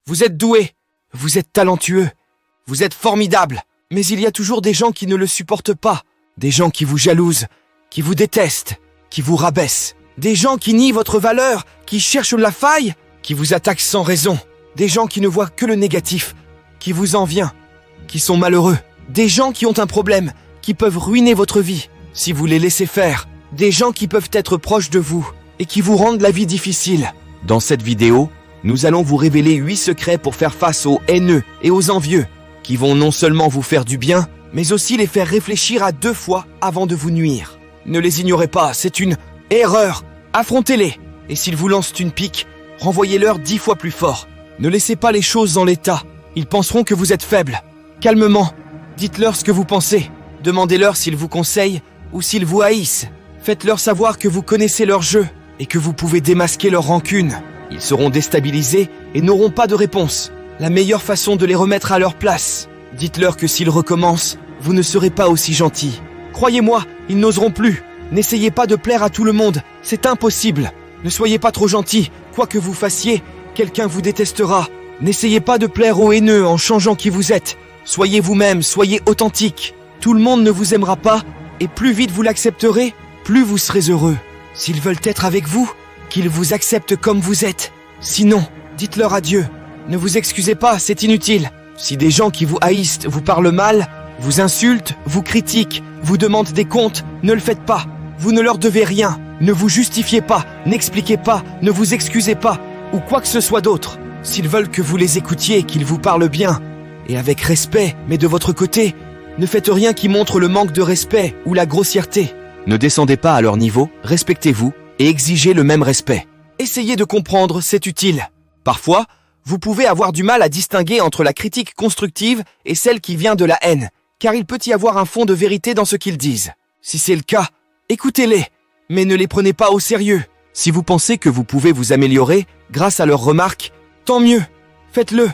Vous êtes doué, vous êtes talentueux, vous êtes formidable. Mais il y a toujours des gens qui ne le supportent pas. Des gens qui vous jalousent, qui vous détestent, qui vous rabaissent. Des gens qui nient votre valeur, qui cherchent la faille, qui vous attaquent sans raison. Des gens qui ne voient que le négatif, qui vous envient, qui sont malheureux. Des gens qui ont un problème, qui peuvent ruiner votre vie si vous les laissez faire. Des gens qui peuvent être proches de vous et qui vous rendent la vie difficile. Dans cette vidéo, nous allons vous révéler 8 secrets pour faire face aux haineux et aux envieux, qui vont non seulement vous faire du bien, mais aussi les faire réfléchir à 2 fois avant de vous nuire. Ne les ignorez pas, c'est une erreur. Affrontez-les. Et s'ils vous lancent une pique, renvoyez-leur 10 fois plus fort. Ne laissez pas les choses en l'état. Ils penseront que vous êtes faible. Calmement, dites-leur ce que vous pensez. Demandez-leur s'ils vous conseillent ou s'ils vous haïssent. Faites-leur savoir que vous connaissez leur jeu et que vous pouvez démasquer leur rancune. Ils seront déstabilisés et n'auront pas de réponse. La meilleure façon de les remettre à leur place. Dites-leur que s'ils recommencent, vous ne serez pas aussi gentil. Croyez-moi, ils n'oseront plus. N'essayez pas de plaire à tout le monde, c'est impossible. Ne soyez pas trop gentil, quoi que vous fassiez, quelqu'un vous détestera. N'essayez pas de plaire aux haineux en changeant qui vous êtes. Soyez vous-même, soyez authentique. Tout le monde ne vous aimera pas, et plus vite vous l'accepterez, plus vous serez heureux. S'ils veulent être avec vous, qu'ils vous acceptent comme vous êtes. Sinon, dites-leur adieu. Ne vous excusez pas, c'est inutile. Si des gens qui vous haïssent vous parlent mal, vous insultent, vous critiquent, vous demandent des comptes, ne le faites pas. Vous ne leur devez rien. Ne vous justifiez pas, n'expliquez pas, ne vous excusez pas, ou quoi que ce soit d'autre. S'ils veulent que vous les écoutiez, qu'ils vous parlent bien, et avec respect, mais de votre côté, ne faites rien qui montre le manque de respect ou la grossièreté. Ne descendez pas à leur niveau, respectez-vous et exigez le même respect. Essayez de comprendre, c'est utile. Parfois, vous pouvez avoir du mal à distinguer entre la critique constructive et celle qui vient de la haine, car il peut y avoir un fond de vérité dans ce qu'ils disent. Si c'est le cas, écoutez-les, mais ne les prenez pas au sérieux. Si vous pensez que vous pouvez vous améliorer grâce à leurs remarques, tant mieux, faites-le.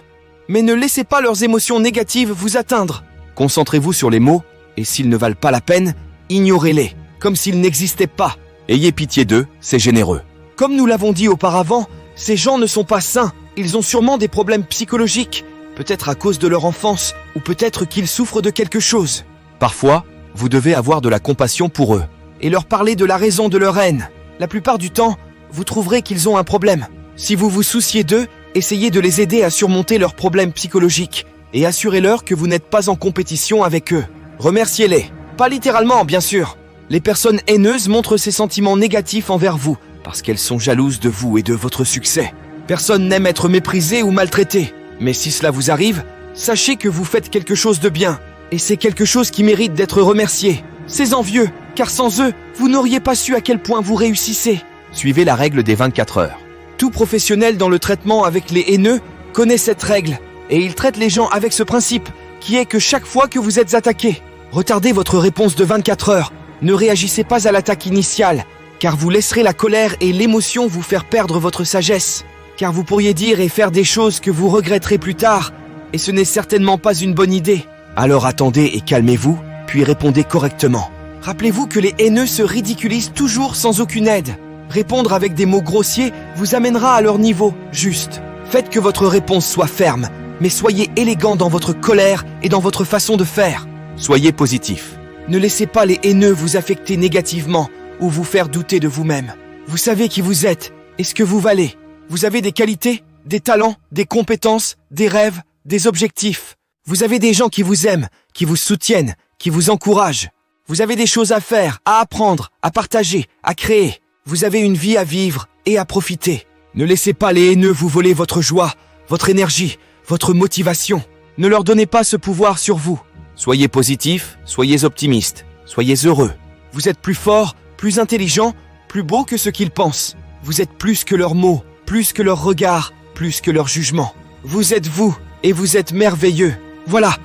Mais ne laissez pas leurs émotions négatives vous atteindre. Concentrez-vous sur les mots, et s'ils ne valent pas la peine, ignorez-les, comme s'ils n'existaient pas. Ayez pitié d'eux, c'est généreux. Comme nous l'avons dit auparavant, ces gens ne sont pas sains. Ils ont sûrement des problèmes psychologiques, peut-être à cause de leur enfance, ou peut-être qu'ils souffrent de quelque chose. Parfois, vous devez avoir de la compassion pour eux, et leur parler de la raison de leur haine. La plupart du temps, vous trouverez qu'ils ont un problème. Si vous vous souciez d'eux, essayez de les aider à surmonter leurs problèmes psychologiques, et assurez-leur que vous n'êtes pas en compétition avec eux. Remerciez-les. Pas littéralement, bien sûr. Les personnes haineuses montrent ces sentiments négatifs envers vous, parce qu'elles sont jalouses de vous et de votre succès. Personne n'aime être méprisé ou maltraité. Mais si cela vous arrive, sachez que vous faites quelque chose de bien. Et c'est quelque chose qui mérite d'être remercié. Ces envieux, car sans eux, vous n'auriez pas su à quel point vous réussissez. Suivez la règle des 24 heures. Tout professionnel dans le traitement avec les haineux connaît cette règle. Et il traite les gens avec ce principe, qui est que chaque fois que vous êtes attaqué, retardez votre réponse de 24 heures. Ne réagissez pas à l'attaque initiale, car vous laisserez la colère et l'émotion vous faire perdre votre sagesse. Car vous pourriez dire et faire des choses que vous regretterez plus tard, et ce n'est certainement pas une bonne idée. Alors attendez et calmez-vous, puis répondez correctement. Rappelez-vous que les haineux se ridiculisent toujours sans aucune aide. Répondre avec des mots grossiers vous amènera à leur niveau, juste. Faites que votre réponse soit ferme, mais soyez élégant dans votre colère et dans votre façon de faire. Soyez positif. Ne laissez pas les haineux vous affecter négativement ou vous faire douter de vous-même. Vous savez qui vous êtes et ce que vous valez. Vous avez des qualités, des talents, des compétences, des rêves, des objectifs. Vous avez des gens qui vous aiment, qui vous soutiennent, qui vous encouragent. Vous avez des choses à faire, à apprendre, à partager, à créer. Vous avez une vie à vivre et à profiter. Ne laissez pas les haineux vous voler votre joie, votre énergie, votre motivation. Ne leur donnez pas ce pouvoir sur vous. Soyez positif, soyez optimiste, soyez heureux. Vous êtes plus fort, plus intelligent, plus beau que ce qu'ils pensent. Vous êtes plus que leurs mots, plus que leurs regards, plus que leurs jugements. Vous êtes vous, et vous êtes merveilleux. Voilà,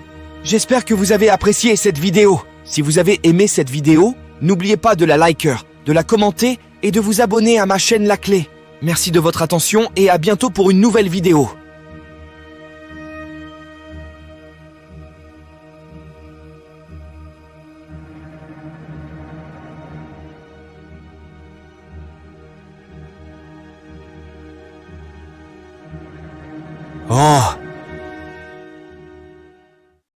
j'espère que vous avez apprécié cette vidéo. Si vous avez aimé cette vidéo, n'oubliez pas de la liker, de la commenter et de vous abonner à ma chaîne La Clé. Merci de votre attention et à bientôt pour une nouvelle vidéo.